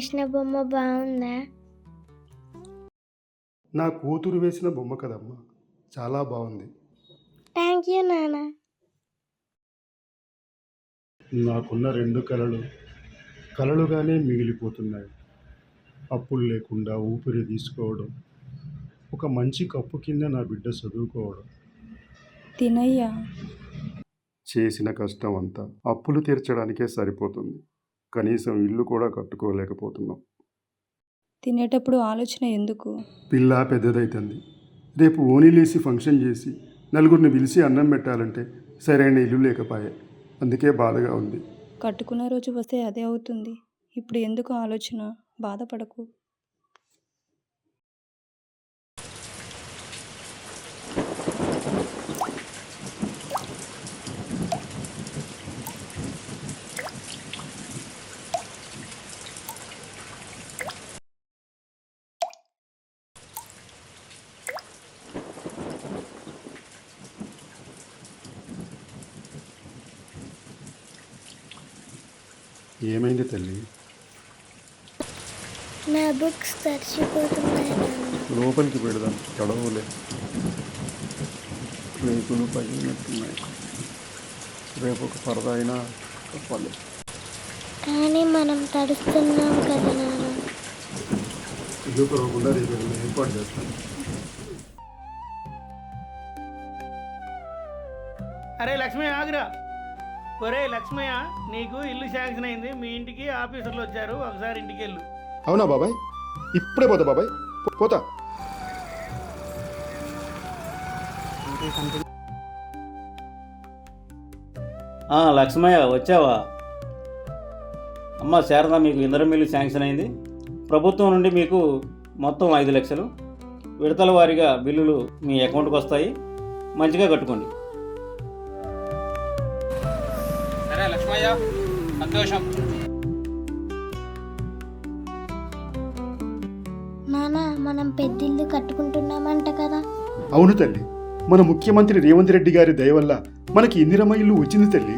వేసిన బొమ్మ బాగుందా? నా కూతురు వేసిన బొమ్మ కదమ్మా, చాలా బాగుంది. థ్యాంక్ యూ నాన్న. నాకున్న 2 కలలుగానే మిగిలిపోతున్నాయి. అప్పులు లేకుండా ఊపిరి తీసుకోవడం, ఒక మంచి కప్పు కింద నా బిడ్డ చదువుకోవడం. తినయ్యా. చేసిన కష్టం అంతా అప్పులు తీర్చడానికే సరిపోతుంది. కనీసం ఇల్లు కూడా కట్టుకోలేకపోతున్నాం. తినేటప్పుడు ఆలోచన ఎందుకు? పిల్ల పెద్దదైతుంది. రేపు ఓణీలేసి ఫంక్షన్ చేసి నలుగురిని పిలిచి అన్నం పెట్టాలంటే సరైన ఇల్లు లేకపాయే. అందుకే బాధగా ఉంది. కట్టుకున్న రోజు వస్తే అదే అవుతుంది. ఇప్పుడు ఎందుకు ఆలోచన? బాధపడకు. ఏమైంది తల్లి? నా బుక్స్ తడిచిపోతున్నాయి నాన్న. లోపలికి పెడదాం, తడవలే. రేకులు పగిలినట్టున్నాయి. రేపు ఒక పరదా అయినా కప్పాలి. కానీ మనం తడుస్తున్నాం కదా నాన్న. ఇల్లు పరవకుండా రేపు ఏదైనా ఏర్పాటు చేస్తాను. అరే లక్ష్మయ్య ఆగురా. ఒరే లక్ష్మయ్య, నీకు ఇల్లు శాంక్షన్ అయింది. మీ ఇంటికి ఆఫీసర్లు వచ్చారు, ఒకసారి ఇంటికి వెళ్ళు. అవునా బాబాయ్? ఇప్పుడే పోతా బాబాయ్, పోతా. లక్ష్మయ్య వచ్చావా? అమ్మ శారద, మీకు ఇంధనం బిల్లు శాంక్షన్ అయింది. ప్రభుత్వం నుండి మీకు మొత్తం 5 లక్షలు విడతల వారీగా బిల్లులు మీ అకౌంట్కి వస్తాయి. మంచిగా కట్టుకోండి. సరే లక్ష్మయ్య, సంతోషం. నాన్న, మనం పెద్దిల్లు కట్టుకుంటున్నామంట కదా? అవును తల్లి, మన ముఖ్యమంత్రి రేవంత్ రెడ్డి గారి దయ వల్ల మనకి ఇందిరమ్మ ఇల్లు వచ్చింది తల్లి.